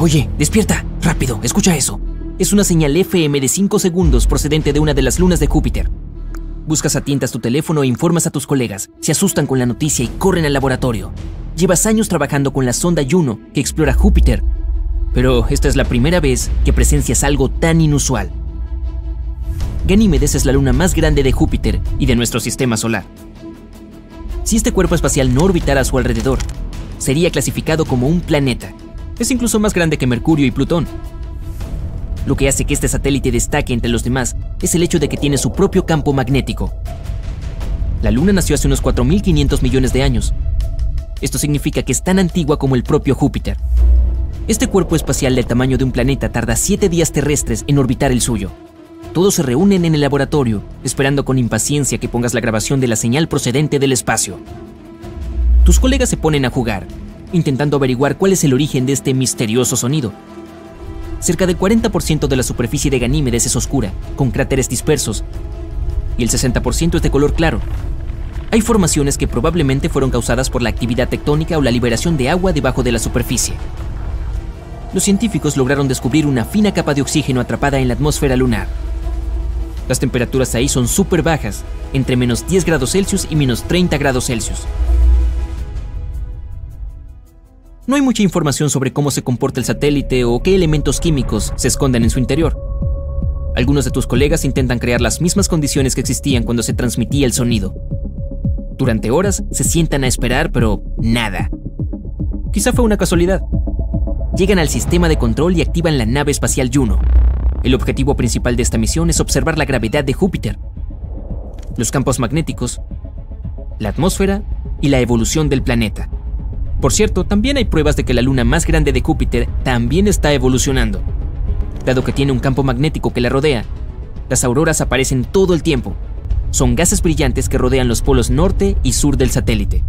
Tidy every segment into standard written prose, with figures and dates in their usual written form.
Oye, despierta, rápido, escucha eso. Es una señal FM de 5 segundos procedente de una de las lunas de Júpiter. Buscas a tientas tu teléfono e informas a tus colegas. Se asustan con la noticia y corren al laboratorio. Llevas años trabajando con la sonda Juno que explora Júpiter. Pero esta es la primera vez que presencias algo tan inusual. Ganímedes es la luna más grande de Júpiter y de nuestro sistema solar. Si este cuerpo espacial no orbitara a su alrededor, sería clasificado como un planeta. Es incluso más grande que Mercurio y Plutón. Lo que hace que este satélite destaque entre los demás es el hecho de que tiene su propio campo magnético. La Luna nació hace unos 4.500 millones de años. Esto significa que es tan antigua como el propio Júpiter. Este cuerpo espacial del tamaño de un planeta tarda 7 días terrestres en orbitar el suyo. Todos se reúnen en el laboratorio, esperando con impaciencia que pongas la grabación de la señal procedente del espacio. Tus colegas se ponen a jugar, intentando averiguar cuál es el origen de este misterioso sonido. Cerca del 40% de la superficie de Ganímedes es oscura, con cráteres dispersos, y el 60% es de color claro. Hay formaciones que probablemente fueron causadas por la actividad tectónica o la liberación de agua debajo de la superficie. Los científicos lograron descubrir una fina capa de oxígeno atrapada en la atmósfera lunar. Las temperaturas ahí son súper bajas, entre menos 10 grados Celsius y menos 30 grados Celsius. No hay mucha información sobre cómo se comporta el satélite o qué elementos químicos se esconden en su interior. Algunos de tus colegas intentan crear las mismas condiciones que existían cuando se transmitía el sonido. Durante horas se sientan a esperar, pero nada. Quizá fue una casualidad. Llegan al sistema de control y activan la nave espacial Juno. El objetivo principal de esta misión es observar la gravedad de Júpiter, los campos magnéticos, la atmósfera y la evolución del planeta. Por cierto, también hay pruebas de que la luna más grande de Júpiter también está evolucionando. Dado que tiene un campo magnético que la rodea, las auroras aparecen todo el tiempo. Son gases brillantes que rodean los polos norte y sur del satélite.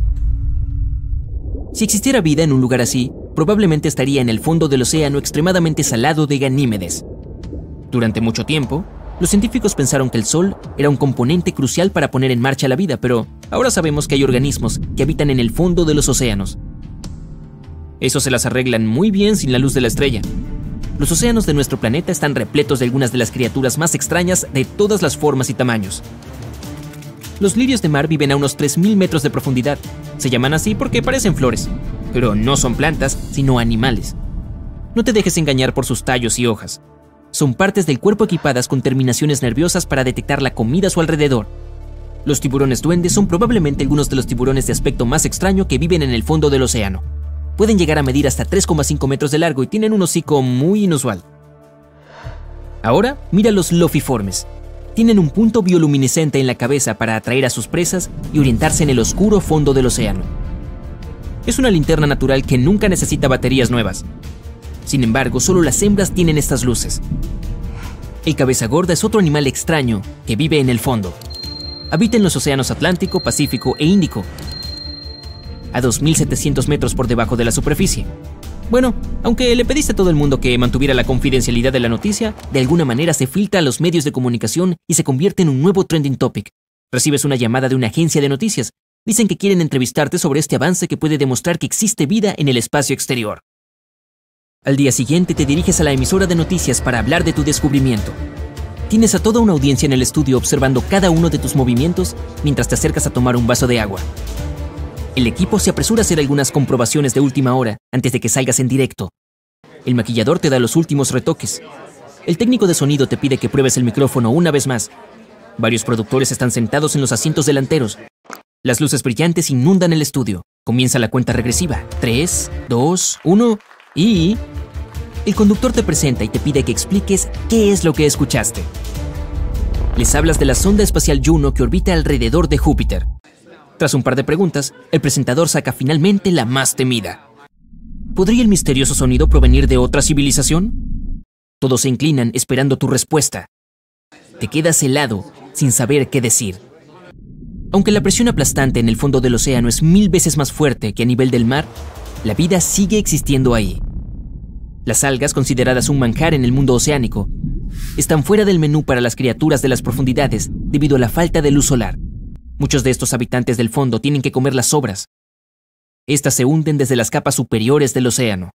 Si existiera vida en un lugar así, probablemente estaría en el fondo del océano extremadamente salado de Ganímedes. Durante mucho tiempo, los científicos pensaron que el Sol era un componente crucial para poner en marcha la vida, pero ahora sabemos que hay organismos que habitan en el fondo de los océanos. Eso se las arreglan muy bien sin la luz de la estrella. Los océanos de nuestro planeta están repletos de algunas de las criaturas más extrañas de todas las formas y tamaños. Los lirios de mar viven a unos 3.000 metros de profundidad. Se llaman así porque parecen flores, pero no son plantas, sino animales. No te dejes engañar por sus tallos y hojas. Son partes del cuerpo equipadas con terminaciones nerviosas para detectar la comida a su alrededor. Los tiburones duendes son probablemente algunos de los tiburones de aspecto más extraño que viven en el fondo del océano. Pueden llegar a medir hasta 3,5 metros de largo y tienen un hocico muy inusual. Ahora, mira los lofiformes. Tienen un punto bioluminiscente en la cabeza para atraer a sus presas y orientarse en el oscuro fondo del océano. Es una linterna natural que nunca necesita baterías nuevas. Sin embargo, solo las hembras tienen estas luces. El cabeza gorda es otro animal extraño que vive en el fondo. Habita en los océanos Atlántico, Pacífico e Índico, a 2.700 metros por debajo de la superficie. Bueno, aunque le pediste a todo el mundo que mantuviera la confidencialidad de la noticia, de alguna manera se filtra a los medios de comunicación y se convierte en un nuevo trending topic. Recibes una llamada de una agencia de noticias. Dicen que quieren entrevistarte sobre este avance que puede demostrar que existe vida en el espacio exterior. Al día siguiente te diriges a la emisora de noticias para hablar de tu descubrimiento. Tienes a toda una audiencia en el estudio observando cada uno de tus movimientos mientras te acercas a tomar un vaso de agua. El equipo se apresura a hacer algunas comprobaciones de última hora antes de que salgas en directo. El maquillador te da los últimos retoques. El técnico de sonido te pide que pruebes el micrófono una vez más. Varios productores están sentados en los asientos delanteros. Las luces brillantes inundan el estudio. Comienza la cuenta regresiva. 3, 2, 1 y... El conductor te presenta y te pide que expliques qué es lo que escuchaste. Les hablas de la sonda espacial Juno que orbita alrededor de Júpiter. Tras un par de preguntas, el presentador saca finalmente la más temida. ¿Podría el misterioso sonido provenir de otra civilización? Todos se inclinan esperando tu respuesta. Te quedas helado, sin saber qué decir. Aunque la presión aplastante en el fondo del océano es 1000 veces más fuerte que a nivel del mar, la vida sigue existiendo ahí. Las algas, consideradas un manjar en el mundo oceánico, están fuera del menú para las criaturas de las profundidades debido a la falta de luz solar. Muchos de estos habitantes del fondo tienen que comer las sobras. Estas se hunden desde las capas superiores del océano.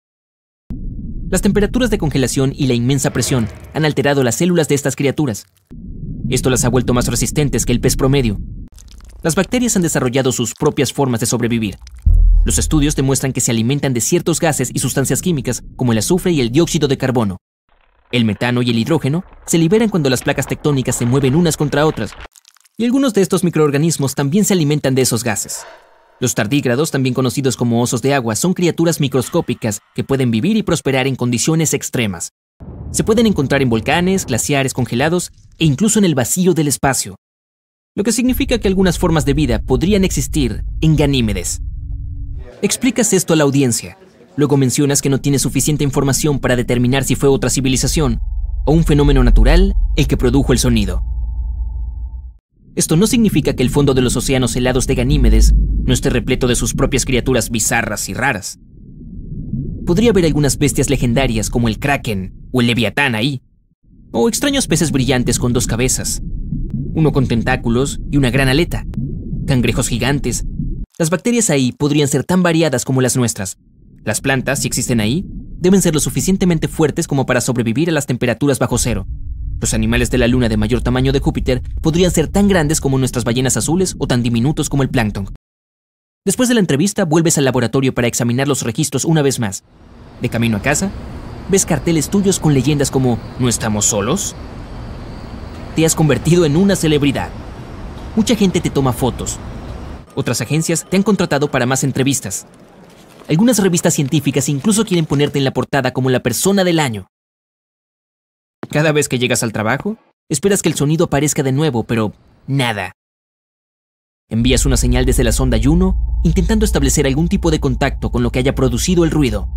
Las temperaturas de congelación y la inmensa presión han alterado las células de estas criaturas. Esto las ha vuelto más resistentes que el pez promedio. Las bacterias han desarrollado sus propias formas de sobrevivir. Los estudios demuestran que se alimentan de ciertos gases y sustancias químicas como el azufre y el dióxido de carbono. El metano y el hidrógeno se liberan cuando las placas tectónicas se mueven unas contra otras, y algunos de estos microorganismos también se alimentan de esos gases. Los tardígrados, también conocidos como osos de agua, son criaturas microscópicas que pueden vivir y prosperar en condiciones extremas. Se pueden encontrar en volcanes, glaciares congelados e incluso en el vacío del espacio, lo que significa que algunas formas de vida podrían existir en Ganímedes. Explicas esto a la audiencia. Luego mencionas que no tienes suficiente información para determinar si fue otra civilización o un fenómeno natural el que produjo el sonido. Esto no significa que el fondo de los océanos helados de Ganímedes no esté repleto de sus propias criaturas bizarras y raras. Podría haber algunas bestias legendarias como el kraken o el leviatán ahí, o extraños peces brillantes con dos cabezas, uno con tentáculos y una gran aleta, cangrejos gigantes. Las bacterias ahí podrían ser tan variadas como las nuestras. Las plantas, si existen ahí, deben ser lo suficientemente fuertes como para sobrevivir a las temperaturas bajo cero. Los animales de la luna de mayor tamaño de Júpiter podrían ser tan grandes como nuestras ballenas azules o tan diminutos como el plancton. Después de la entrevista, vuelves al laboratorio para examinar los registros una vez más. De camino a casa, ves carteles tuyos con leyendas como ¿no estamos solos? Te has convertido en una celebridad. Mucha gente te toma fotos. Otras agencias te han contratado para más entrevistas. Algunas revistas científicas incluso quieren ponerte en la portada como la persona del año. Cada vez que llegas al trabajo, esperas que el sonido aparezca de nuevo, pero nada. Envías una señal desde la sonda Juno, intentando establecer algún tipo de contacto con lo que haya producido el ruido.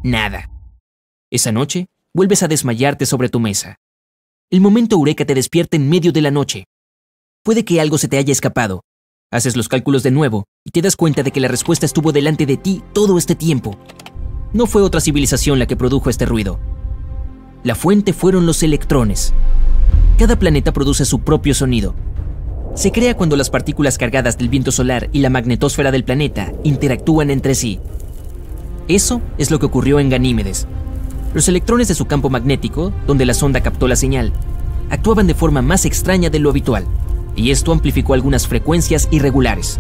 Nada. Esa noche, vuelves a desmayarte sobre tu mesa. El momento eureka te despierta en medio de la noche. Puede que algo se te haya escapado. Haces los cálculos de nuevo y te das cuenta de que la respuesta estuvo delante de ti todo este tiempo. No fue otra civilización la que produjo este ruido. La fuente fueron los electrones. Cada planeta produce su propio sonido. Se crea cuando las partículas cargadas del viento solar y la magnetosfera del planeta interactúan entre sí. Eso es lo que ocurrió en Ganímedes. Los electrones de su campo magnético, donde la sonda captó la señal, actuaban de forma más extraña de lo habitual, y esto amplificó algunas frecuencias irregulares.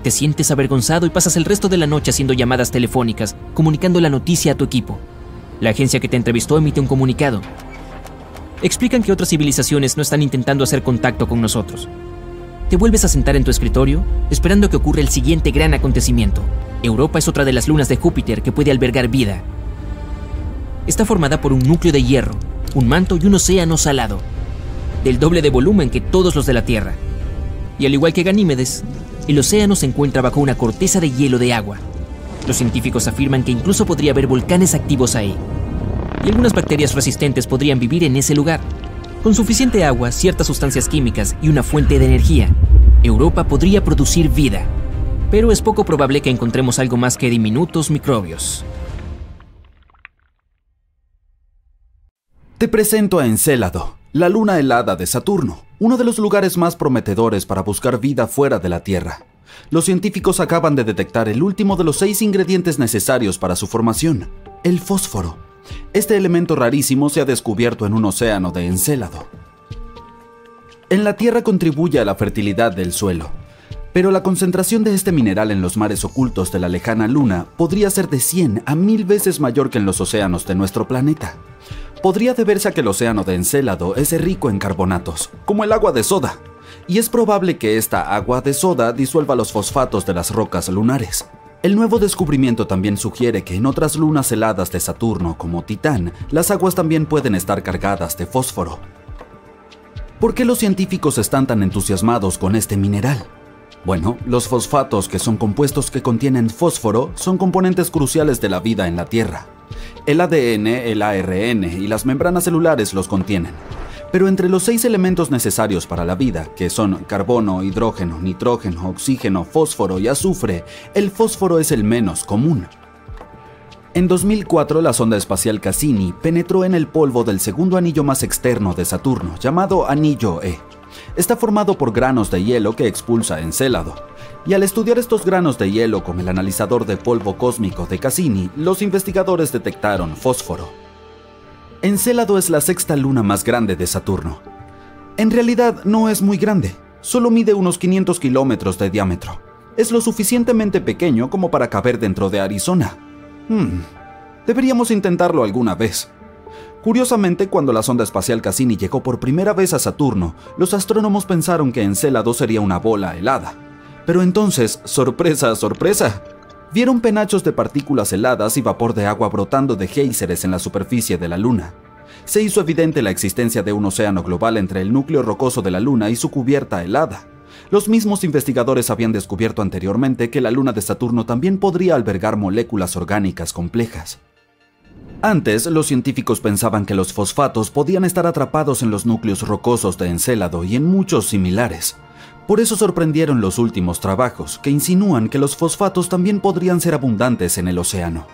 Te sientes avergonzado y pasas el resto de la noche haciendo llamadas telefónicas, comunicando la noticia a tu equipo. La agencia que te entrevistó emite un comunicado. Explican que otras civilizaciones no están intentando hacer contacto con nosotros. Te vuelves a sentar en tu escritorio, esperando que ocurra el siguiente gran acontecimiento. Europa es otra de las lunas de Júpiter que puede albergar vida. Está formada por un núcleo de hierro, un manto y un océano salado, del doble de volumen que todos los de la Tierra. Y al igual que Ganímedes, el océano se encuentra bajo una corteza de hielo de agua. Los científicos afirman que incluso podría haber volcanes activos ahí. Y algunas bacterias resistentes podrían vivir en ese lugar. Con suficiente agua, ciertas sustancias químicas y una fuente de energía, Europa podría producir vida. Pero es poco probable que encontremos algo más que diminutos microbios. Te presento a Encélado, la luna helada de Saturno, uno de los lugares más prometedores para buscar vida fuera de la Tierra. Los científicos acaban de detectar el último de los 6 ingredientes necesarios para su formación, el fósforo. Este elemento rarísimo se ha descubierto en un océano de Encélado. En la Tierra contribuye a la fertilidad del suelo, pero la concentración de este mineral en los mares ocultos de la lejana Luna podría ser de 100 a 1000 veces mayor que en los océanos de nuestro planeta. Podría deberse a que el océano de Encélado es rico en carbonatos, como el agua de soda, y es probable que esta agua de soda disuelva los fosfatos de las rocas lunares. El nuevo descubrimiento también sugiere que en otras lunas heladas de Saturno, como Titán, las aguas también pueden estar cargadas de fósforo. ¿Por qué los científicos están tan entusiasmados con este mineral? Bueno, los fosfatos, que son compuestos que contienen fósforo, son componentes cruciales de la vida en la Tierra. El ADN, el ARN y las membranas celulares los contienen. Pero entre los 6 elementos necesarios para la vida, que son carbono, hidrógeno, nitrógeno, oxígeno, fósforo y azufre, el fósforo es el menos común. En 2004, la sonda espacial Cassini penetró en el polvo del segundo anillo más externo de Saturno, llamado Anillo E. Está formado por granos de hielo que expulsa Encélado. Y al estudiar estos granos de hielo con el analizador de polvo cósmico de Cassini, los investigadores detectaron fósforo. Encélado es la sexta luna más grande de Saturno. En realidad no es muy grande, solo mide unos 500 kilómetros de diámetro. Es lo suficientemente pequeño como para caber dentro de Arizona. Deberíamos intentarlo alguna vez. Curiosamente, cuando la sonda espacial Cassini llegó por primera vez a Saturno, los astrónomos pensaron que Encélado sería una bola helada. Pero entonces, sorpresa, sorpresa, vieron penachos de partículas heladas y vapor de agua brotando de géiseres en la superficie de la Luna. Se hizo evidente la existencia de un océano global entre el núcleo rocoso de la Luna y su cubierta helada. Los mismos investigadores habían descubierto anteriormente que la Luna de Saturno también podría albergar moléculas orgánicas complejas. Antes, los científicos pensaban que los fosfatos podían estar atrapados en los núcleos rocosos de Encélado y en muchos similares. Por eso sorprendieron los últimos trabajos, que insinúan que los fosfatos también podrían ser abundantes en el océano.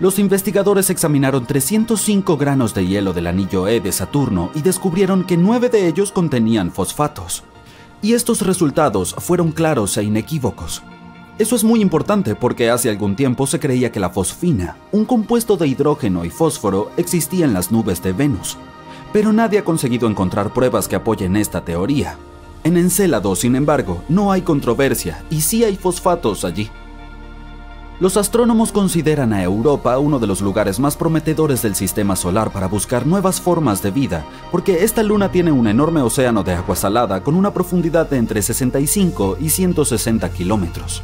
Los investigadores examinaron 305 granos de hielo del anillo E de Saturno y descubrieron que 9 de ellos contenían fosfatos. Y estos resultados fueron claros e inequívocos. Eso es muy importante porque hace algún tiempo se creía que la fosfina, un compuesto de hidrógeno y fósforo, existía en las nubes de Venus. Pero nadie ha conseguido encontrar pruebas que apoyen esta teoría. En Encélado, sin embargo, no hay controversia y sí hay fosfatos allí. Los astrónomos consideran a Europa uno de los lugares más prometedores del sistema solar para buscar nuevas formas de vida, porque esta luna tiene un enorme océano de agua salada con una profundidad de entre 65 y 160 kilómetros.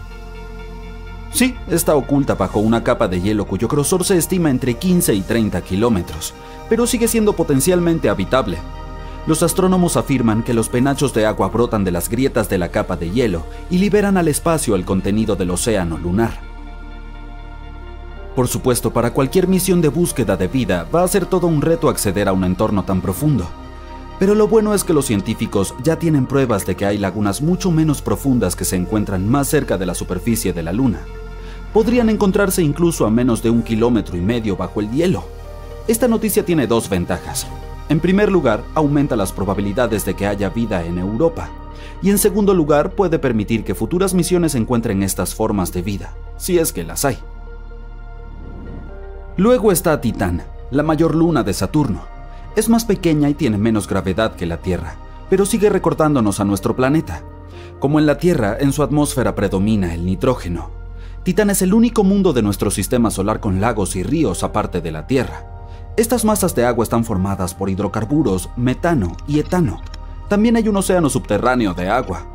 Sí, está oculta bajo una capa de hielo cuyo grosor se estima entre 15 y 30 kilómetros, pero sigue siendo potencialmente habitable. Los astrónomos afirman que los penachos de agua brotan de las grietas de la capa de hielo y liberan al espacio el contenido del océano lunar. Por supuesto, para cualquier misión de búsqueda de vida va a ser todo un reto acceder a un entorno tan profundo. Pero lo bueno es que los científicos ya tienen pruebas de que hay lagunas mucho menos profundas que se encuentran más cerca de la superficie de la Luna. Podrían encontrarse incluso a menos de 1,5 kilómetros bajo el hielo. Esta noticia tiene dos ventajas. En primer lugar, aumenta las probabilidades de que haya vida en Europa. Y en segundo lugar, puede permitir que futuras misiones encuentren estas formas de vida, si es que las hay. Luego está Titán, la mayor luna de Saturno. Es más pequeña y tiene menos gravedad que la Tierra, pero sigue recortándonos a nuestro planeta. Como en la Tierra, en su atmósfera predomina el nitrógeno. Titán es el único mundo de nuestro sistema solar con lagos y ríos aparte de la Tierra. Estas masas de agua están formadas por hidrocarburos, metano y etano. También hay un océano subterráneo de agua,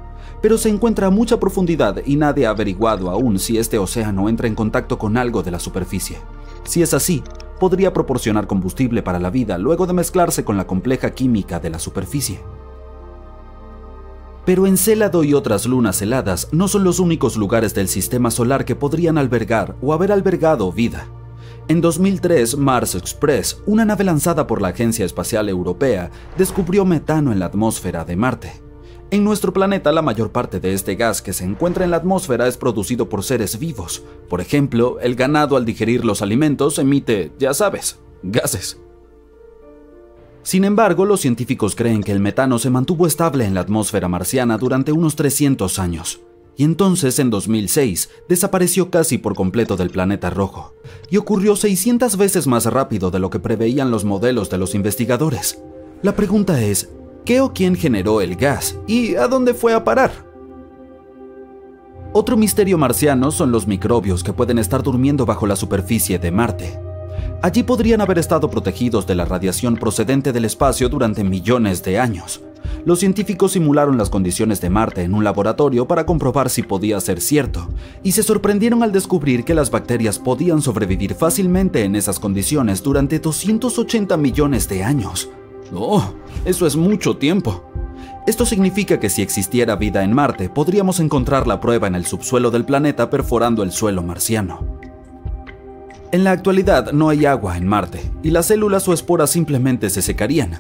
pero se encuentra a mucha profundidad y nadie ha averiguado aún si este océano entra en contacto con algo de la superficie. Si es así, podría proporcionar combustible para la vida luego de mezclarse con la compleja química de la superficie. Pero Encélado y otras lunas heladas no son los únicos lugares del sistema solar que podrían albergar o haber albergado vida. En 2003, Mars Express, una nave lanzada por la Agencia Espacial Europea, descubrió metano en la atmósfera de Marte. En nuestro planeta, la mayor parte de este gas que se encuentra en la atmósfera es producido por seres vivos. Por ejemplo, el ganado al digerir los alimentos emite, ya sabes, gases. Sin embargo, los científicos creen que el metano se mantuvo estable en la atmósfera marciana durante unos 300 años. Y entonces, en 2006, desapareció casi por completo del planeta rojo. Y ocurrió 600 veces más rápido de lo que preveían los modelos de los investigadores. La pregunta es, ¿qué o quién generó el gas? ¿Y a dónde fue a parar? Otro misterio marciano son los microbios que pueden estar durmiendo bajo la superficie de Marte. Allí podrían haber estado protegidos de la radiación procedente del espacio durante millones de años. Los científicos simularon las condiciones de Marte en un laboratorio para comprobar si podía ser cierto, y se sorprendieron al descubrir que las bacterias podían sobrevivir fácilmente en esas condiciones durante 280 millones de años. ¡Oh! Eso es mucho tiempo. Esto significa que si existiera vida en Marte, podríamos encontrar la prueba en el subsuelo del planeta perforando el suelo marciano. En la actualidad no hay agua en Marte, y las células o esporas simplemente se secarían.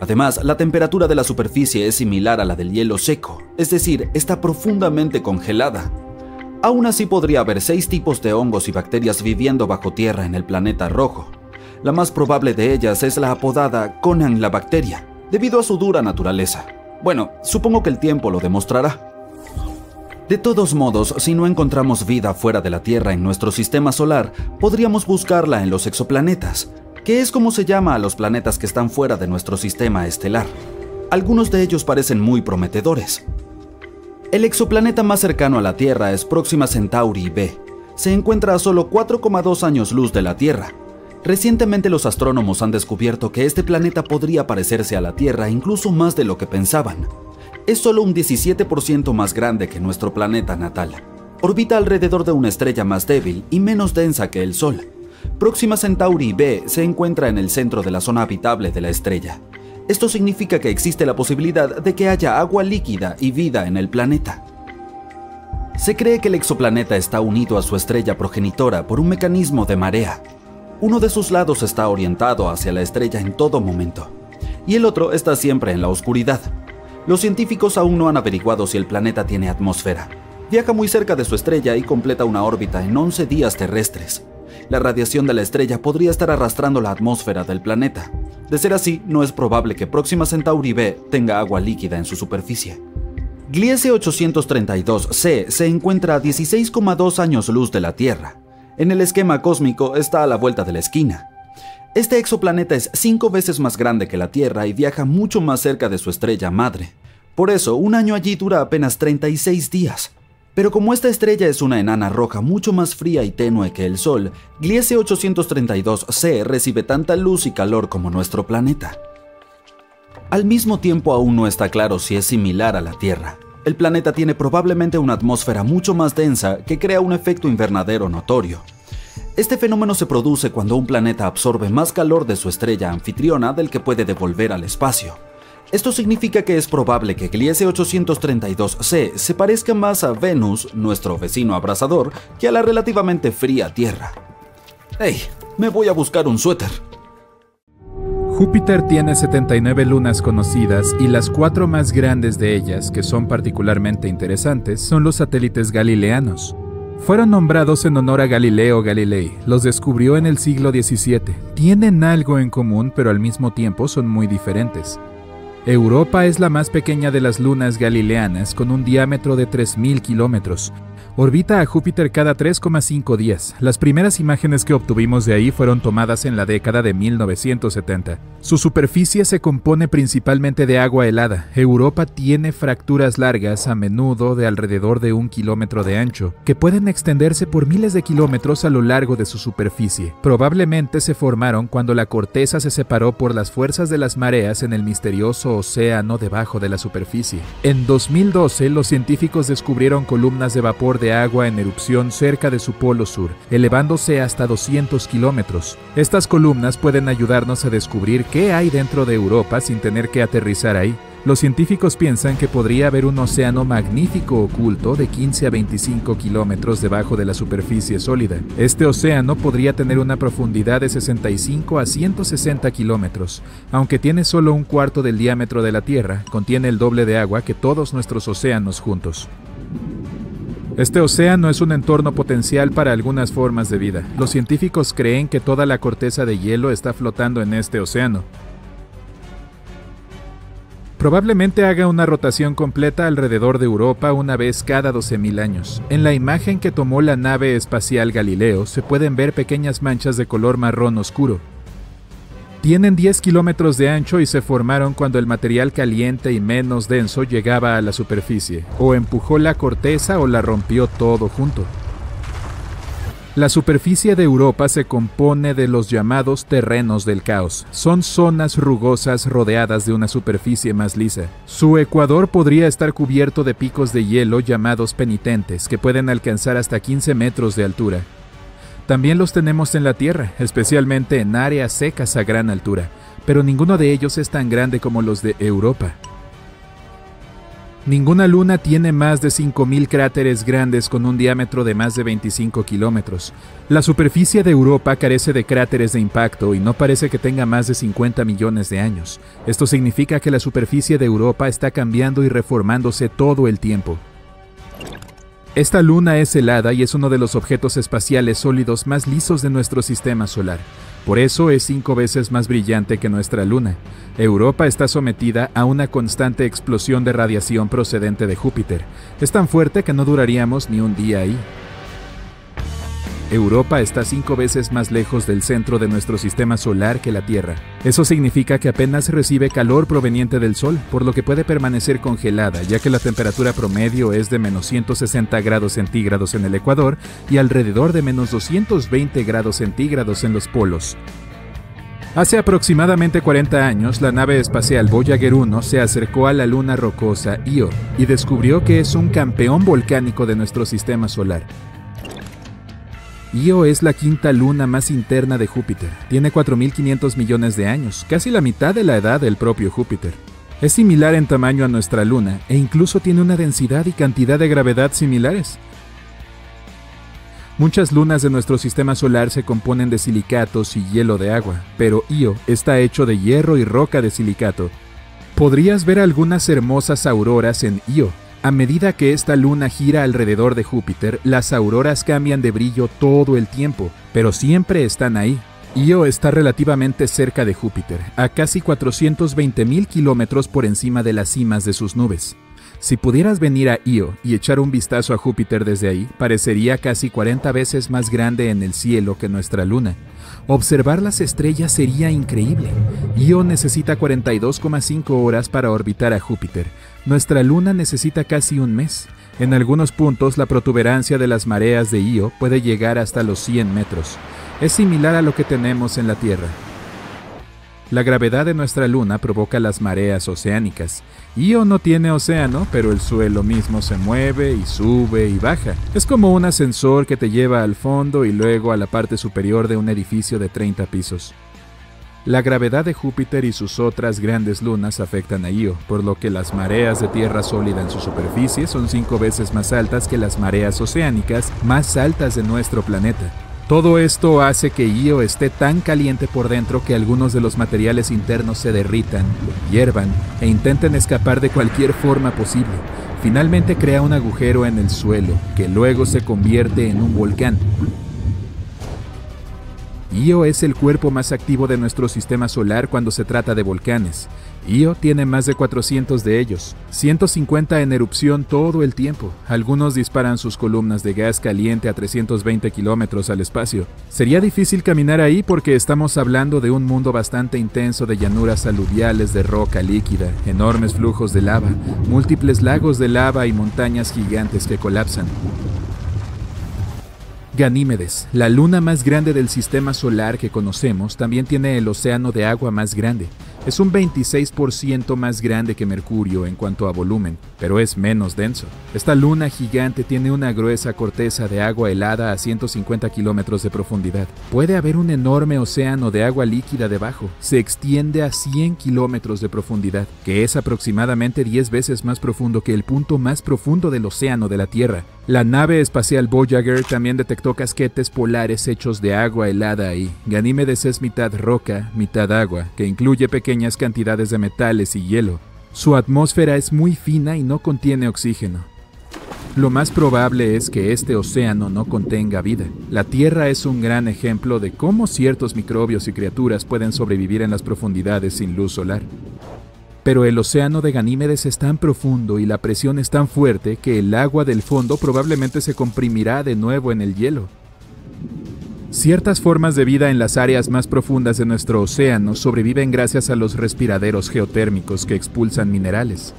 Además, la temperatura de la superficie es similar a la del hielo seco, es decir, está profundamente congelada. Aún así podría haber 6 tipos de hongos y bacterias viviendo bajo tierra en el planeta rojo. La más probable de ellas es la apodada Conan la bacteria, debido a su dura naturaleza. Bueno, supongo que el tiempo lo demostrará. De todos modos, si no encontramos vida fuera de la Tierra en nuestro sistema solar, podríamos buscarla en los exoplanetas, que es como se llama a los planetas que están fuera de nuestro sistema estelar. Algunos de ellos parecen muy prometedores. El exoplaneta más cercano a la Tierra es Próxima Centauri b. Se encuentra a solo 4,2 años luz de la Tierra. Recientemente los astrónomos han descubierto que este planeta podría parecerse a la Tierra incluso más de lo que pensaban. Es solo un 17% más grande que nuestro planeta natal. Orbita alrededor de una estrella más débil y menos densa que el Sol. Próxima Centauri b se encuentra en el centro de la zona habitable de la estrella. Esto significa que existe la posibilidad de que haya agua líquida y vida en el planeta. Se cree que el exoplaneta está unido a su estrella progenitora por un mecanismo de marea. Uno de sus lados está orientado hacia la estrella en todo momento, y el otro está siempre en la oscuridad. Los científicos aún no han averiguado si el planeta tiene atmósfera. Viaja muy cerca de su estrella y completa una órbita en 11 días terrestres. La radiación de la estrella podría estar arrastrando la atmósfera del planeta. De ser así, no es probable que Próxima Centauri b tenga agua líquida en su superficie. Gliese 832c se encuentra a 16,2 años luz de la Tierra. En el esquema cósmico está a la vuelta de la esquina. Este exoplaneta es 5 veces más grande que la Tierra y viaja mucho más cerca de su estrella madre. Por eso, un año allí dura apenas 36 días. Pero como esta estrella es una enana roja mucho más fría y tenue que el Sol, Gliese 832c recibe tanta luz y calor como nuestro planeta. Al mismo tiempo, aún no está claro si es similar a la Tierra. El planeta tiene probablemente una atmósfera mucho más densa que crea un efecto invernadero notorio. Este fenómeno se produce cuando un planeta absorbe más calor de su estrella anfitriona del que puede devolver al espacio. Esto significa que es probable que Gliese 832c se parezca más a Venus, nuestro vecino abrasador, que a la relativamente fría Tierra. ¡Hey! Me voy a buscar un suéter. Júpiter tiene 79 lunas conocidas y las 4 más grandes de ellas, que son particularmente interesantes, son los satélites galileanos. Fueron nombrados en honor a Galileo Galilei, los descubrió en el siglo XVII. Tienen algo en común, pero al mismo tiempo son muy diferentes. Europa es la más pequeña de las lunas galileanas, con un diámetro de 3.000 kilómetros. Orbita a Júpiter cada 3,5 días. Las primeras imágenes que obtuvimos de ahí fueron tomadas en la década de 1970. Su superficie se compone principalmente de agua helada. Europa tiene fracturas largas, a menudo de alrededor de 1 kilómetro de ancho, que pueden extenderse por miles de kilómetros a lo largo de su superficie. Probablemente se formaron cuando la corteza se separó por las fuerzas de las mareas en el misterioso océano debajo de la superficie. En 2012, los científicos descubrieron columnas de vapor de agua en erupción cerca de su polo sur, elevándose hasta 200 kilómetros. Estas columnas pueden ayudarnos a descubrir qué hay dentro de Europa sin tener que aterrizar ahí. Los científicos piensan que podría haber un océano magnífico oculto de 15 a 25 kilómetros debajo de la superficie sólida. Este océano podría tener una profundidad de 65 a 160 kilómetros. Aunque tiene solo un cuarto del diámetro de la Tierra, contiene el doble de agua que todos nuestros océanos juntos. Este océano es un entorno potencial para algunas formas de vida. Los científicos creen que toda la corteza de hielo está flotando en este océano. Probablemente haga una rotación completa alrededor de Europa una vez cada 12.000 años. En la imagen que tomó la nave espacial Galileo se pueden ver pequeñas manchas de color marrón oscuro. Tienen 10 kilómetros de ancho y se formaron cuando el material caliente y menos denso llegaba a la superficie, o empujó la corteza o la rompió todo junto. La superficie de Europa se compone de los llamados terrenos del caos. Son zonas rugosas rodeadas de una superficie más lisa. Su ecuador podría estar cubierto de picos de hielo llamados penitentes, que pueden alcanzar hasta 15 metros de altura. También los tenemos en la Tierra, especialmente en áreas secas a gran altura, pero ninguno de ellos es tan grande como los de Europa. Ninguna luna tiene más de 5.000 cráteres grandes con un diámetro de más de 25 kilómetros. La superficie de Europa carece de cráteres de impacto y no parece que tenga más de 50 millones de años. Esto significa que la superficie de Europa está cambiando y reformándose todo el tiempo. Esta luna es helada y es uno de los objetos espaciales sólidos más lisos de nuestro sistema solar. Por eso es 5 veces más brillante que nuestra luna. Europa está sometida a una constante explosión de radiación procedente de Júpiter. Es tan fuerte que no duraríamos ni un día ahí. Europa está 5 veces más lejos del centro de nuestro sistema solar que la Tierra. Eso significa que apenas recibe calor proveniente del Sol, por lo que puede permanecer congelada, ya que la temperatura promedio es de menos 160 grados centígrados en el Ecuador y alrededor de menos 220 grados centígrados en los polos. Hace aproximadamente 40 años, la nave espacial Voyager 1 se acercó a la luna rocosa Io y descubrió que es un campeón volcánico de nuestro sistema solar. Io es la quinta luna más interna de Júpiter. Tiene 4.500 millones de años, casi la mitad de la edad del propio Júpiter. Es similar en tamaño a nuestra luna e incluso tiene una densidad y cantidad de gravedad similares. Muchas lunas de nuestro sistema solar se componen de silicatos y hielo de agua, pero Io está hecho de hierro y roca de silicato. Podrías ver algunas hermosas auroras en Io. A medida que esta luna gira alrededor de Júpiter, las auroras cambian de brillo todo el tiempo, pero siempre están ahí. Io está relativamente cerca de Júpiter, a casi 420.000 kilómetros por encima de las cimas de sus nubes. Si pudieras venir a Io y echar un vistazo a Júpiter desde ahí, parecería casi 40 veces más grande en el cielo que nuestra luna. Observar las estrellas sería increíble. Io necesita 42,5 horas para orbitar a Júpiter. Nuestra luna necesita casi un mes. En algunos puntos, la protuberancia de las mareas de Io puede llegar hasta los 100 metros. Es similar a lo que tenemos en la Tierra. La gravedad de nuestra luna provoca las mareas oceánicas. Io no tiene océano, pero el suelo mismo se mueve y sube y baja. Es como un ascensor que te lleva al fondo y luego a la parte superior de un edificio de 30 pisos. La gravedad de Júpiter y sus otras grandes lunas afectan a Io, por lo que las mareas de tierra sólida en su superficie son 5 veces más altas que las mareas oceánicas más altas de nuestro planeta. Todo esto hace que Io esté tan caliente por dentro que algunos de los materiales internos se derritan, hiervan e intenten escapar de cualquier forma posible. Finalmente crea un agujero en el suelo, que luego se convierte en un volcán. Io es el cuerpo más activo de nuestro sistema solar cuando se trata de volcanes. Io tiene más de 400 de ellos, 150 en erupción todo el tiempo. Algunos disparan sus columnas de gas caliente a 320 kilómetros al espacio. Sería difícil caminar ahí porque estamos hablando de un mundo bastante intenso de llanuras aluviales de roca líquida, enormes flujos de lava, múltiples lagos de lava y montañas gigantes que colapsan. Ganímedes, la luna más grande del sistema solar que conocemos, también tiene el océano de agua más grande. Es un 26% más grande que Mercurio en cuanto a volumen, pero es menos denso. Esta luna gigante tiene una gruesa corteza de agua helada a 150 kilómetros de profundidad. Puede haber un enorme océano de agua líquida debajo. Se extiende a 100 kilómetros de profundidad, que es aproximadamente 10 veces más profundo que el punto más profundo del océano de la Tierra. La nave espacial Voyager también detectó casquetes polares hechos de agua helada ahí. Ganímedes es mitad roca, mitad agua, que incluye pequeñas cantidades de metales y hielo. Su atmósfera es muy fina y no contiene oxígeno. Lo más probable es que este océano no contenga vida. La Tierra es un gran ejemplo de cómo ciertos microbios y criaturas pueden sobrevivir en las profundidades sin luz solar. Pero el océano de Ganímedes es tan profundo y la presión es tan fuerte que el agua del fondo probablemente se comprimirá de nuevo en el hielo. Ciertas formas de vida en las áreas más profundas de nuestro océano sobreviven gracias a los respiraderos geotérmicos que expulsan minerales.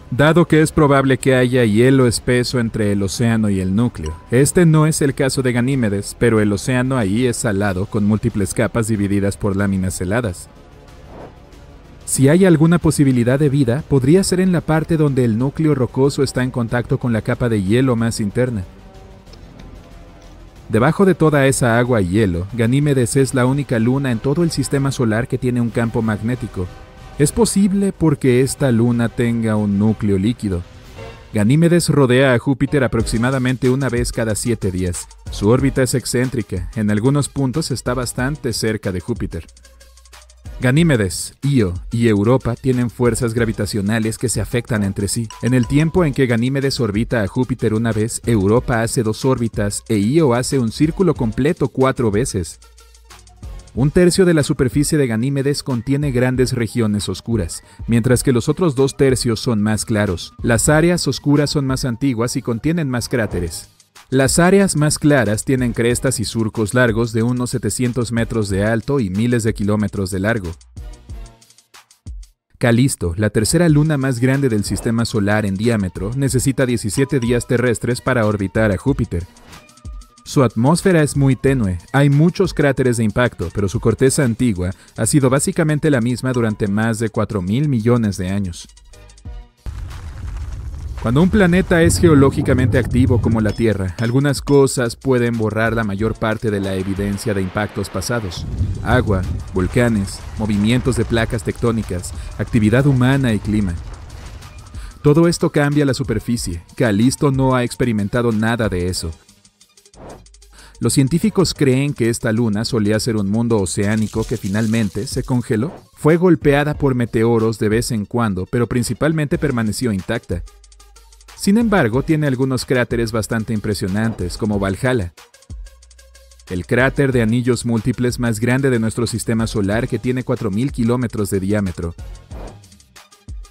Dado que es probable que haya hielo espeso entre el océano y el núcleo. Este no es el caso de Ganímedes, pero el océano ahí es salado con múltiples capas divididas por láminas heladas. Si hay alguna posibilidad de vida, podría ser en la parte donde el núcleo rocoso está en contacto con la capa de hielo más interna. Debajo de toda esa agua y hielo, Ganímedes es la única luna en todo el sistema solar que tiene un campo magnético. Es posible porque esta luna tenga un núcleo líquido. Ganímedes rodea a Júpiter aproximadamente una vez cada 7 días. Su órbita es excéntrica, en algunos puntos está bastante cerca de Júpiter. Ganímedes, Io y Europa tienen fuerzas gravitacionales que se afectan entre sí. En el tiempo en que Ganímedes orbita a Júpiter una vez, Europa hace 2 órbitas e Io hace un círculo completo 4 veces. Un tercio de la superficie de Ganímedes contiene grandes regiones oscuras, mientras que los otros 2 tercios son más claros. Las áreas oscuras son más antiguas y contienen más cráteres. Las áreas más claras tienen crestas y surcos largos de unos 700 metros de alto y miles de kilómetros de largo. Calisto, la tercera luna más grande del sistema solar en diámetro, necesita 17 días terrestres para orbitar a Júpiter. Su atmósfera es muy tenue, hay muchos cráteres de impacto, pero su corteza antigua ha sido básicamente la misma durante más de 4.000 millones de años. Cuando un planeta es geológicamente activo como la Tierra, algunas cosas pueden borrar la mayor parte de la evidencia de impactos pasados. Agua, volcanes, movimientos de placas tectónicas, actividad humana y clima. Todo esto cambia la superficie. Calisto no ha experimentado nada de eso. Los científicos creen que esta luna solía ser un mundo oceánico que finalmente se congeló. Fue golpeada por meteoros de vez en cuando, pero principalmente permaneció intacta. Sin embargo, tiene algunos cráteres bastante impresionantes, como Valhalla, el cráter de anillos múltiples más grande de nuestro sistema solar que tiene 4.000 kilómetros de diámetro.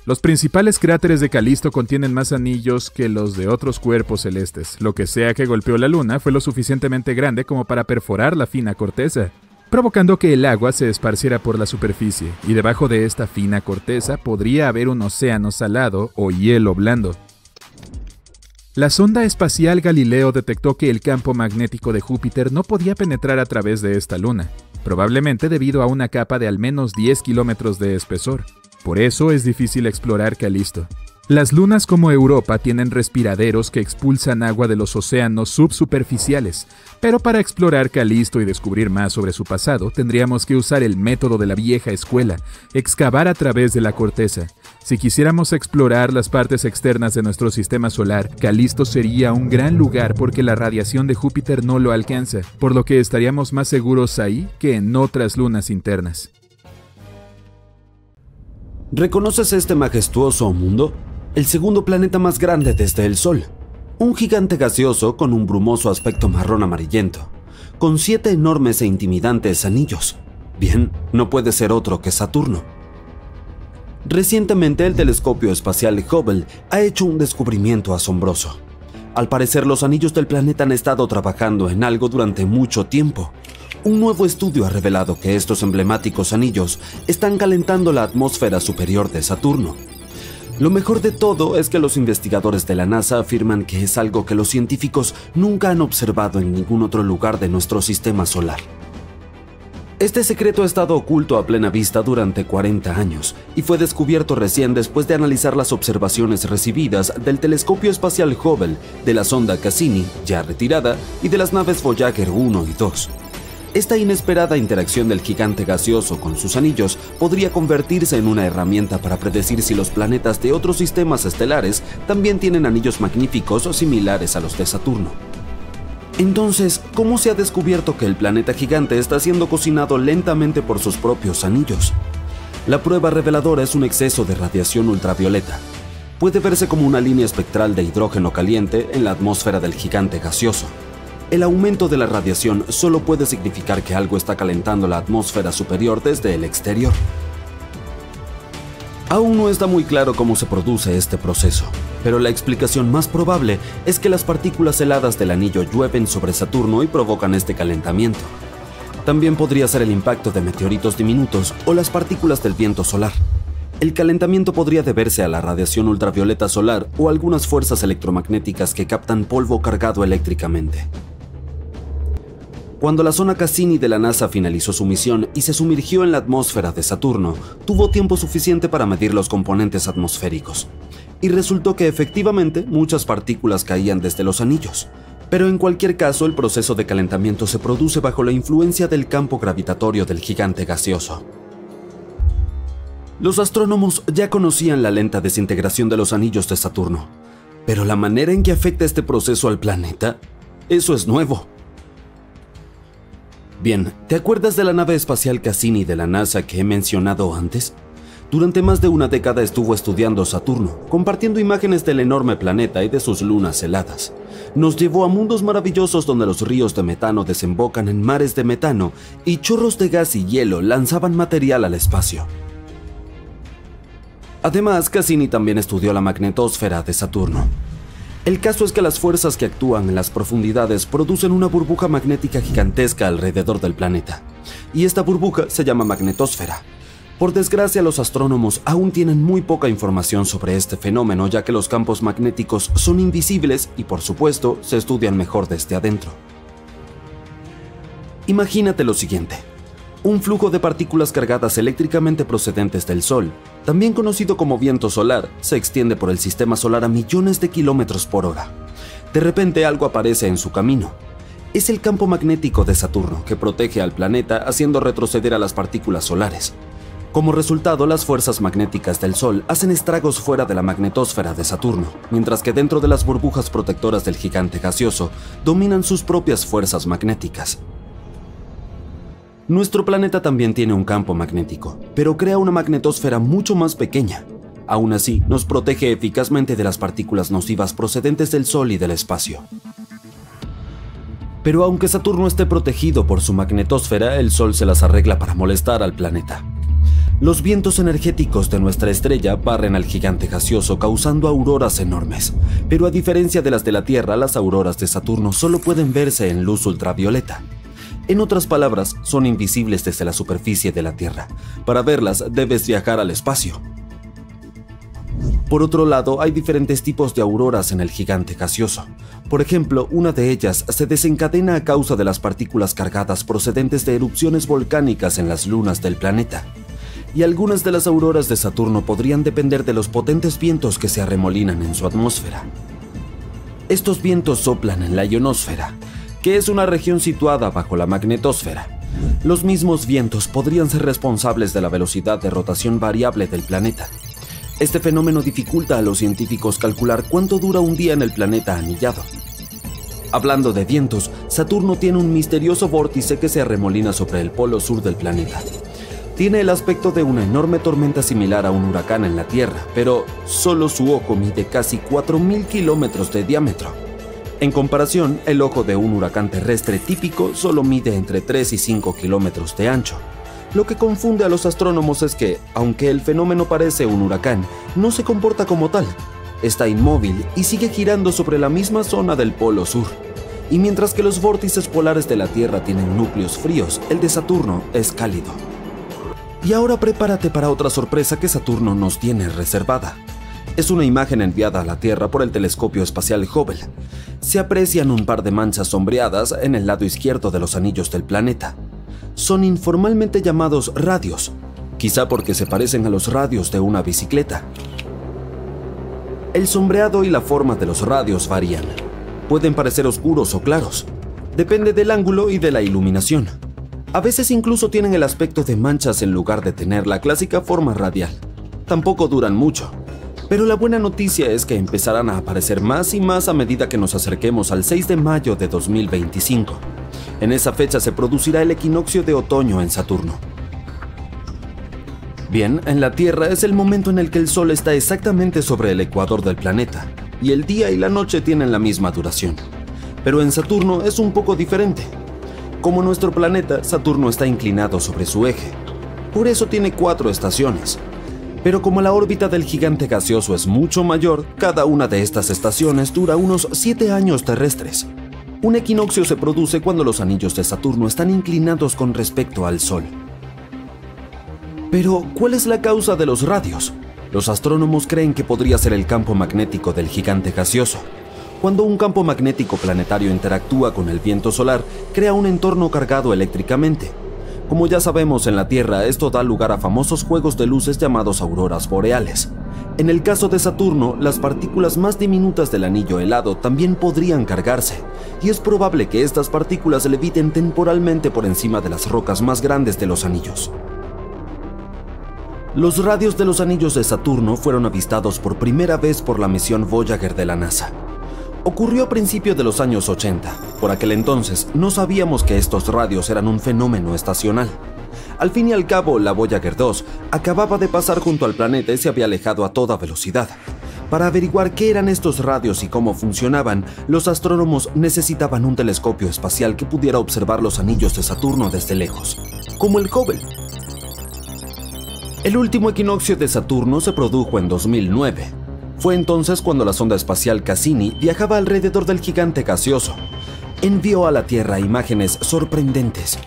Los principales cráteres de Calisto contienen más anillos que los de otros cuerpos celestes. Lo que sea que golpeó la luna fue lo suficientemente grande como para perforar la fina corteza, provocando que el agua se esparciera por la superficie, y debajo de esta fina corteza podría haber un océano salado o hielo blando. La sonda espacial Galileo detectó que el campo magnético de Júpiter no podía penetrar a través de esta luna, probablemente debido a una capa de al menos 10 kilómetros de espesor. Por eso es difícil explorar Calisto. Las lunas como Europa tienen respiraderos que expulsan agua de los océanos subsuperficiales, pero para explorar Calisto y descubrir más sobre su pasado, tendríamos que usar el método de la vieja escuela, excavar a través de la corteza. Si quisiéramos explorar las partes externas de nuestro sistema solar, Calisto sería un gran lugar porque la radiación de Júpiter no lo alcanza, por lo que estaríamos más seguros ahí que en otras lunas internas. ¿Reconoces este majestuoso mundo? El segundo planeta más grande desde el Sol. Un gigante gaseoso con un brumoso aspecto marrón amarillento, con 7 enormes e intimidantes anillos. Bien, no puede ser otro que Saturno. Recientemente el telescopio espacial Hubble ha hecho un descubrimiento asombroso. Al parecer los anillos del planeta han estado trabajando en algo durante mucho tiempo. Un nuevo estudio ha revelado que estos emblemáticos anillos están calentando la atmósfera superior de Saturno. Lo mejor de todo es que los investigadores de la NASA afirman que es algo que los científicos nunca han observado en ningún otro lugar de nuestro sistema solar. Este secreto ha estado oculto a plena vista durante 40 años y fue descubierto recién después de analizar las observaciones recibidas del telescopio espacial Hubble, de la sonda Cassini, ya retirada, y de las naves Voyager 1 y 2. Esta inesperada interacción del gigante gaseoso con sus anillos podría convertirse en una herramienta para predecir si los planetas de otros sistemas estelares también tienen anillos magníficos o similares a los de Saturno. Entonces, ¿cómo se ha descubierto que el planeta gigante está siendo cocinado lentamente por sus propios anillos? La prueba reveladora es un exceso de radiación ultravioleta. Puede verse como una línea espectral de hidrógeno caliente en la atmósfera del gigante gaseoso. El aumento de la radiación solo puede significar que algo está calentando la atmósfera superior desde el exterior. Aún no está muy claro cómo se produce este proceso, pero la explicación más probable es que las partículas heladas del anillo llueven sobre Saturno y provocan este calentamiento. También podría ser el impacto de meteoritos diminutos o las partículas del viento solar. El calentamiento podría deberse a la radiación ultravioleta solar o algunas fuerzas electromagnéticas que captan polvo cargado eléctricamente. Cuando la sonda Cassini de la NASA finalizó su misión y se sumergió en la atmósfera de Saturno, tuvo tiempo suficiente para medir los componentes atmosféricos. Y resultó que efectivamente muchas partículas caían desde los anillos. Pero en cualquier caso, el proceso de calentamiento se produce bajo la influencia del campo gravitatorio del gigante gaseoso. Los astrónomos ya conocían la lenta desintegración de los anillos de Saturno, pero la manera en que afecta este proceso al planeta, eso es nuevo. Bien, ¿te acuerdas de la nave espacial Cassini de la NASA que he mencionado antes? Durante más de una década estuvo estudiando Saturno, compartiendo imágenes del enorme planeta y de sus lunas heladas. Nos llevó a mundos maravillosos donde los ríos de metano desembocan en mares de metano y chorros de gas y hielo lanzaban material al espacio. Además, Cassini también estudió la magnetosfera de Saturno. El caso es que las fuerzas que actúan en las profundidades producen una burbuja magnética gigantesca alrededor del planeta, y esta burbuja se llama magnetosfera. Por desgracia, los astrónomos aún tienen muy poca información sobre este fenómeno, ya que los campos magnéticos son invisibles y, por supuesto, se estudian mejor desde adentro. Imagínate lo siguiente: un flujo de partículas cargadas eléctricamente procedentes del Sol, también conocido como viento solar, se extiende por el sistema solar a millones de kilómetros por hora. De repente algo aparece en su camino. Es el campo magnético de Saturno, que protege al planeta haciendo retroceder a las partículas solares. Como resultado, las fuerzas magnéticas del Sol hacen estragos fuera de la magnetosfera de Saturno, mientras que dentro de las burbujas protectoras del gigante gaseoso dominan sus propias fuerzas magnéticas. Nuestro planeta también tiene un campo magnético, pero crea una magnetosfera mucho más pequeña. Aún así, nos protege eficazmente de las partículas nocivas procedentes del Sol y del espacio. Pero aunque Saturno esté protegido por su magnetosfera, el Sol se las arregla para molestar al planeta. Los vientos energéticos de nuestra estrella barren al gigante gaseoso causando auroras enormes, pero a diferencia de las de la Tierra, las auroras de Saturno solo pueden verse en luz ultravioleta. En otras palabras, son invisibles desde la superficie de la Tierra. Para verlas, debes viajar al espacio. Por otro lado, hay diferentes tipos de auroras en el gigante gaseoso. Por ejemplo, una de ellas se desencadena a causa de las partículas cargadas procedentes de erupciones volcánicas en las lunas del planeta. Y algunas de las auroras de Saturno podrían depender de los potentes vientos que se arremolinan en su atmósfera. Estos vientos soplan en la ionosfera, que es una región situada bajo la magnetosfera. Los mismos vientos podrían ser responsables de la velocidad de rotación variable del planeta. Este fenómeno dificulta a los científicos calcular cuánto dura un día en el planeta anillado. Hablando de vientos, Saturno tiene un misterioso vórtice que se arremolina sobre el polo sur del planeta. Tiene el aspecto de una enorme tormenta similar a un huracán en la Tierra, pero solo su ojo mide casi 4.000 kilómetros de diámetro. En comparación, el ojo de un huracán terrestre típico solo mide entre 3 y 5 kilómetros de ancho. Lo que confunde a los astrónomos es que, aunque el fenómeno parece un huracán, no se comporta como tal. Está inmóvil y sigue girando sobre la misma zona del polo sur. Y mientras que los vórtices polares de la Tierra tienen núcleos fríos, el de Saturno es cálido. Y ahora prepárate para otra sorpresa que Saturno nos tiene reservada. Es una imagen enviada a la Tierra por el telescopio espacial Hubble. Se aprecian un par de manchas sombreadas en el lado izquierdo de los anillos del planeta. Son informalmente llamados radios, quizá porque se parecen a los radios de una bicicleta. El sombreado y la forma de los radios varían. Pueden parecer oscuros o claros. Depende del ángulo y de la iluminación. A veces incluso tienen el aspecto de manchas en lugar de tener la clásica forma radial. Tampoco duran mucho. Pero la buena noticia es que empezarán a aparecer más y más a medida que nos acerquemos al 6 de mayo de 2025. En esa fecha se producirá el equinoccio de otoño en Saturno. Bien, en la Tierra es el momento en el que el Sol está exactamente sobre el ecuador del planeta, y el día y la noche tienen la misma duración. Pero en Saturno es un poco diferente. Como nuestro planeta, Saturno está inclinado sobre su eje. Por eso tiene 4 estaciones. Pero como la órbita del gigante gaseoso es mucho mayor, cada una de estas estaciones dura unos 7 años terrestres. Un equinoccio se produce cuando los anillos de Saturno están inclinados con respecto al Sol. Pero, ¿cuál es la causa de los radios? Los astrónomos creen que podría ser el campo magnético del gigante gaseoso. Cuando un campo magnético planetario interactúa con el viento solar, crea un entorno cargado eléctricamente. Como ya sabemos, en la Tierra esto da lugar a famosos juegos de luces llamados auroras boreales. En el caso de Saturno, las partículas más diminutas del anillo helado también podrían cargarse, y es probable que estas partículas leviten temporalmente por encima de las rocas más grandes de los anillos. Los radios de los anillos de Saturno fueron avistados por primera vez por la misión Voyager de la NASA. Ocurrió a principios de los años 80. Por aquel entonces, no sabíamos que estos radios eran un fenómeno estacional. Al fin y al cabo, la Voyager 2 acababa de pasar junto al planeta y se había alejado a toda velocidad. Para averiguar qué eran estos radios y cómo funcionaban, los astrónomos necesitaban un telescopio espacial que pudiera observar los anillos de Saturno desde lejos, como el Hubble. El último equinoccio de Saturno se produjo en 2009. Fue entonces cuando la sonda espacial Cassini viajaba alrededor del gigante gaseoso. Envió a la Tierra imágenes sorprendentes.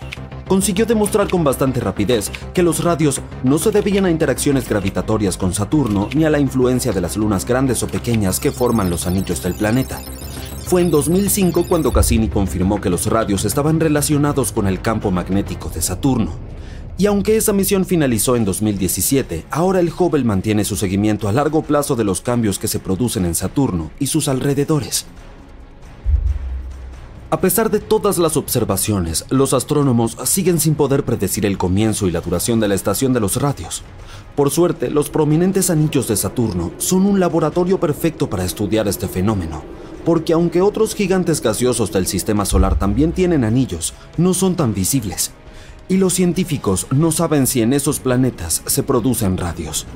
Consiguió demostrar con bastante rapidez que los radios no se debían a interacciones gravitatorias con Saturno ni a la influencia de las lunas grandes o pequeñas que forman los anillos del planeta. Fue en 2005 cuando Cassini confirmó que los radios estaban relacionados con el campo magnético de Saturno. Y aunque esa misión finalizó en 2017, ahora el Hubble mantiene su seguimiento a largo plazo de los cambios que se producen en Saturno y sus alrededores. A pesar de todas las observaciones, los astrónomos siguen sin poder predecir el comienzo y la duración de la estación de los radios. Por suerte, los prominentes anillos de Saturno son un laboratorio perfecto para estudiar este fenómeno, porque aunque otros gigantes gaseosos del sistema solar también tienen anillos, no son tan visibles. Y los científicos no saben si en esos planetas se producen radios.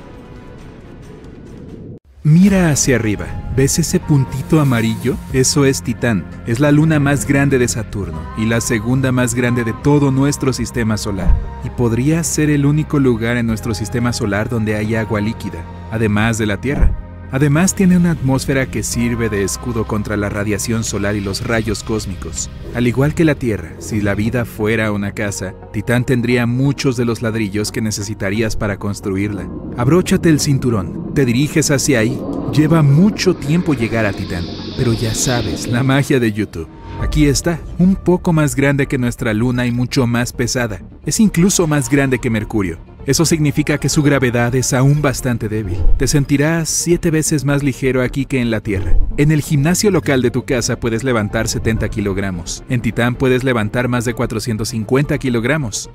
Mira hacia arriba, ¿ves ese puntito amarillo? Eso es Titán, es la luna más grande de Saturno y la segunda más grande de todo nuestro sistema solar. Y podría ser el único lugar en nuestro sistema solar donde hay agua líquida, además de la Tierra. Además tiene una atmósfera que sirve de escudo contra la radiación solar y los rayos cósmicos. Al igual que la Tierra, si la vida fuera una casa, Titán tendría muchos de los ladrillos que necesitarías para construirla. Abróchate el cinturón, te diriges hacia ahí. Lleva mucho tiempo llegar a Titán, pero ya sabes, la magia de YouTube. Aquí está, un poco más grande que nuestra luna y mucho más pesada. Es incluso más grande que Mercurio. Eso significa que su gravedad es aún bastante débil. Te sentirás 7 veces más ligero aquí que en la Tierra. En el gimnasio local de tu casa puedes levantar 70 kilogramos. En Titán puedes levantar más de 450 kilogramos.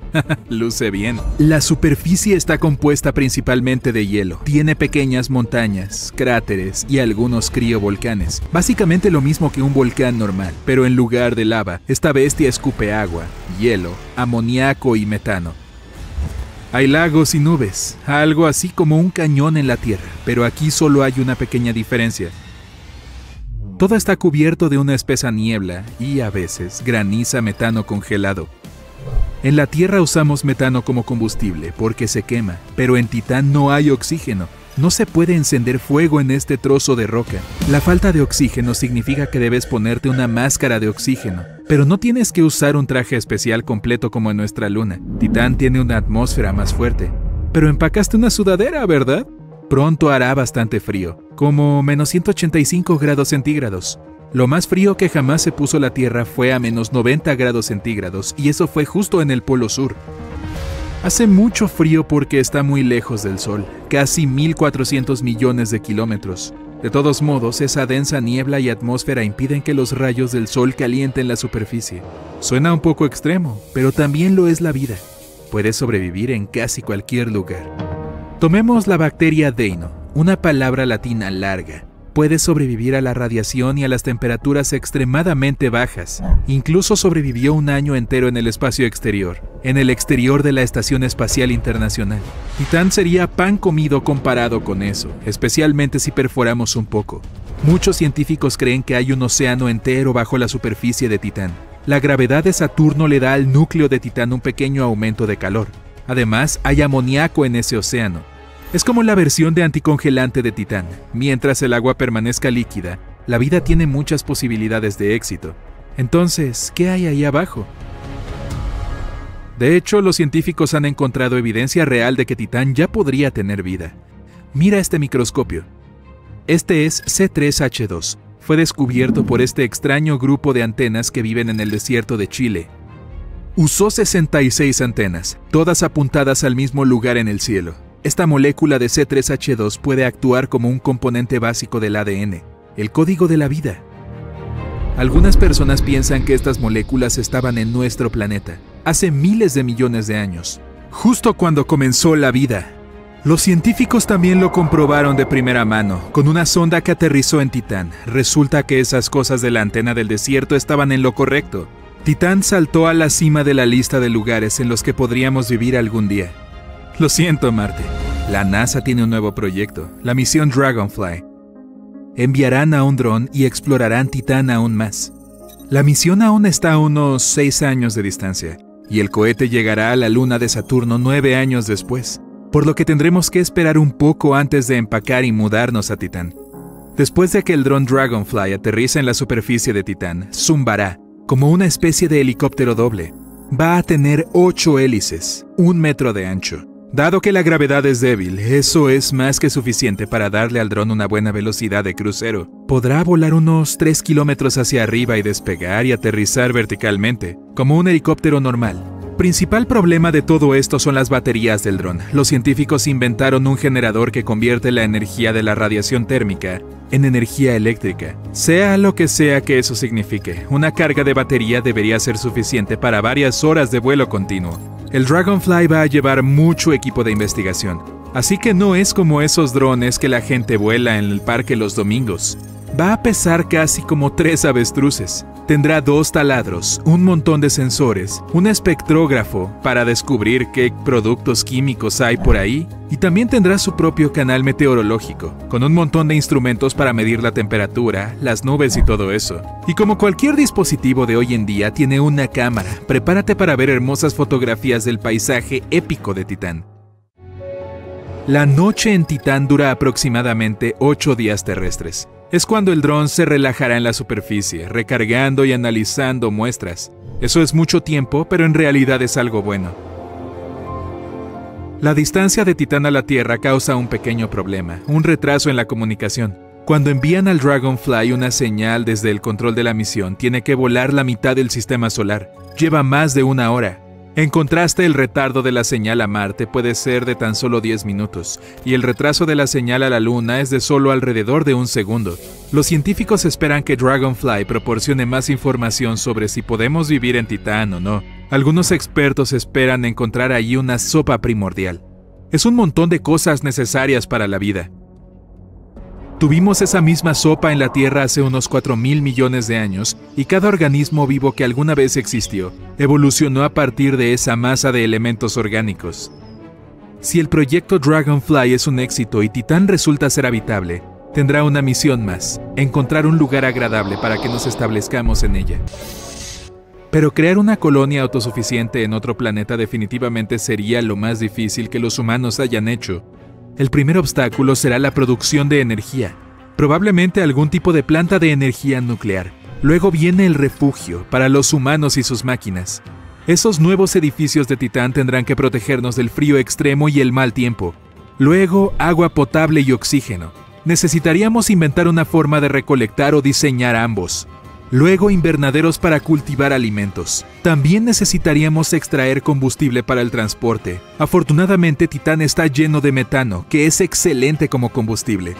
Luce bien. La superficie está compuesta principalmente de hielo. Tiene pequeñas montañas, cráteres y algunos criovolcanes. Básicamente lo mismo que un volcán normal, pero en lugar de lava, esta bestia escupe agua, hielo, amoníaco y metano. Hay lagos y nubes, algo así como un cañón en la Tierra, pero aquí solo hay una pequeña diferencia. Todo está cubierto de una espesa niebla y, a veces, graniza metano congelado. En la Tierra usamos metano como combustible porque se quema, pero en Titán no hay oxígeno. No se puede encender fuego en este trozo de roca. La falta de oxígeno significa que debes ponerte una máscara de oxígeno, pero no tienes que usar un traje especial completo como en nuestra luna. Titán tiene una atmósfera más fuerte. Pero empacaste una sudadera, ¿verdad? Pronto hará bastante frío, como menos 185 grados centígrados. Lo más frío que jamás se puso la Tierra fue a menos 90 grados centígrados, y eso fue justo en el Polo Sur. Hace mucho frío porque está muy lejos del Sol, casi 1.400 millones de kilómetros. De todos modos, esa densa niebla y atmósfera impiden que los rayos del Sol calienten la superficie. Suena un poco extremo, pero también lo es la vida. Puedes sobrevivir en casi cualquier lugar. Tomemos la bacteria Deino, una palabra latina larga. Puede sobrevivir a la radiación y a las temperaturas extremadamente bajas. Incluso sobrevivió un año entero en el espacio exterior, en el exterior de la Estación Espacial Internacional. Titán sería pan comido comparado con eso, especialmente si perforamos un poco. Muchos científicos creen que hay un océano entero bajo la superficie de Titán. La gravedad de Saturno le da al núcleo de Titán un pequeño aumento de calor. Además, hay amoníaco en ese océano. Es como la versión de anticongelante de Titán. Mientras el agua permanezca líquida, la vida tiene muchas posibilidades de éxito. Entonces, ¿qué hay ahí abajo? De hecho, los científicos han encontrado evidencia real de que Titán ya podría tener vida. Mira este microscopio. Este es C3H2. Fue descubierto por este extraño grupo de antenas que viven en el desierto de Chile. Usó 66 antenas, todas apuntadas al mismo lugar en el cielo. Esta molécula de C3H2 puede actuar como un componente básico del ADN, el código de la vida. Algunas personas piensan que estas moléculas estaban en nuestro planeta, hace miles de millones de años, justo cuando comenzó la vida. Los científicos también lo comprobaron de primera mano, con una sonda que aterrizó en Titán. Resulta que esas cosas de la antena del desierto estaban en lo correcto. Titán saltó a la cima de la lista de lugares en los que podríamos vivir algún día. Lo siento, Marte. La NASA tiene un nuevo proyecto, la misión Dragonfly. Enviarán a un dron y explorarán Titán aún más. La misión aún está a unos 6 años de distancia, y el cohete llegará a la luna de Saturno 9 años después, por lo que tendremos que esperar un poco antes de empacar y mudarnos a Titán. Después de que el dron Dragonfly aterrice en la superficie de Titán, zumbará, como una especie de helicóptero doble. Va a tener 8 hélices, 1 metro de ancho. Dado que la gravedad es débil, eso es más que suficiente para darle al dron una buena velocidad de crucero. Podrá volar unos 3 kilómetros hacia arriba y despegar y aterrizar verticalmente, como un helicóptero normal. Principal problema de todo esto son las baterías del dron. Los científicos inventaron un generador que convierte la energía de la radiación térmica en energía eléctrica. Sea lo que sea que eso signifique, una carga de batería debería ser suficiente para varias horas de vuelo continuo. El Dragonfly va a llevar mucho equipo de investigación, así que no es como esos drones que la gente vuela en el parque los domingos. Va a pesar casi como 3 avestruces. Tendrá 2 taladros, un montón de sensores, un espectrógrafo para descubrir qué productos químicos hay por ahí, y también tendrá su propio canal meteorológico, con un montón de instrumentos para medir la temperatura, las nubes y todo eso. Y como cualquier dispositivo de hoy en día, tiene una cámara. Prepárate para ver hermosas fotografías del paisaje épico de Titán. La noche en Titán dura aproximadamente 8 días terrestres. Es cuando el dron se relajará en la superficie, recargando y analizando muestras. Eso es mucho tiempo, pero en realidad es algo bueno. La distancia de Titán a la Tierra causa un pequeño problema, un retraso en la comunicación. Cuando envían al Dragonfly una señal desde el control de la misión, tiene que volar la mitad del sistema solar. Lleva más de 1 hora. En contraste, el retardo de la señal a Marte puede ser de tan solo 10 minutos, y el retraso de la señal a la Luna es de solo alrededor de 1 segundo. Los científicos esperan que Dragonfly proporcione más información sobre si podemos vivir en Titán o no. Algunos expertos esperan encontrar allí una sopa primordial. Es un montón de cosas necesarias para la vida. Tuvimos esa misma sopa en la Tierra hace unos 4.000 millones de años, y cada organismo vivo que alguna vez existió evolucionó a partir de esa masa de elementos orgánicos. Si el proyecto Dragonfly es un éxito y Titán resulta ser habitable, tendrá una misión más: encontrar un lugar agradable para que nos establezcamos en ella. Pero crear una colonia autosuficiente en otro planeta definitivamente sería lo más difícil que los humanos hayan hecho. El primer obstáculo será la producción de energía, probablemente algún tipo de planta de energía nuclear. Luego viene el refugio para los humanos y sus máquinas. Esos nuevos edificios de Titán tendrán que protegernos del frío extremo y el mal tiempo. Luego, agua potable y oxígeno. Necesitaríamos inventar una forma de recolectar o diseñar ambos. Luego, invernaderos para cultivar alimentos. También necesitaríamos extraer combustible para el transporte. Afortunadamente, Titán está lleno de metano, que es excelente como combustible.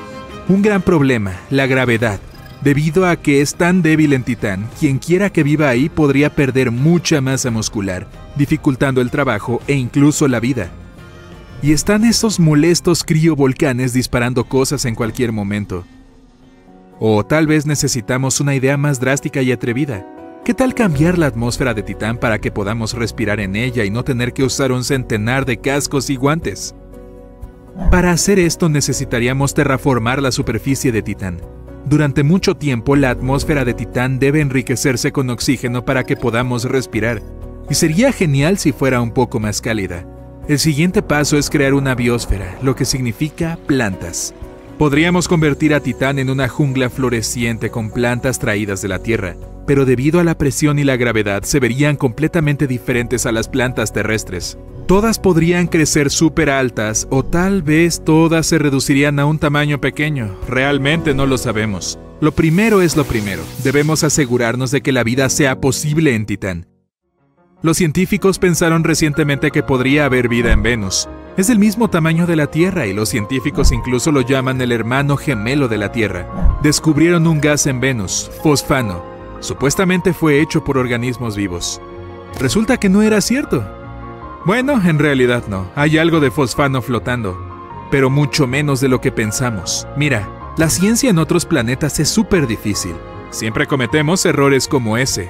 Un gran problema, la gravedad. Debido a que es tan débil en Titán, quien quiera que viva ahí podría perder mucha masa muscular, dificultando el trabajo e incluso la vida. Y están esos molestos criovolcanes disparando cosas en cualquier momento. O tal vez necesitamos una idea más drástica y atrevida. ¿Qué tal cambiar la atmósfera de Titán para que podamos respirar en ella y no tener que usar un centenar de cascos y guantes? Para hacer esto necesitaríamos terraformar la superficie de Titán. Durante mucho tiempo la atmósfera de Titán debe enriquecerse con oxígeno para que podamos respirar. Y sería genial si fuera un poco más cálida. El siguiente paso es crear una biosfera, lo que significa plantas. Podríamos convertir a Titán en una jungla floreciente con plantas traídas de la Tierra, pero debido a la presión y la gravedad se verían completamente diferentes a las plantas terrestres. Todas podrían crecer súper altas o tal vez todas se reducirían a un tamaño pequeño. Realmente no lo sabemos. Lo primero es lo primero. Debemos asegurarnos de que la vida sea posible en Titán. Los científicos pensaron recientemente que podría haber vida en Venus. Es del mismo tamaño de la Tierra y los científicos incluso lo llaman el hermano gemelo de la Tierra. Descubrieron un gas en Venus, fosfano. Supuestamente fue hecho por organismos vivos. Resulta que no era cierto. Bueno, en realidad no. Hay algo de fosfano flotando, pero mucho menos de lo que pensamos. Mira, la ciencia en otros planetas es súper difícil. Siempre cometemos errores como ese.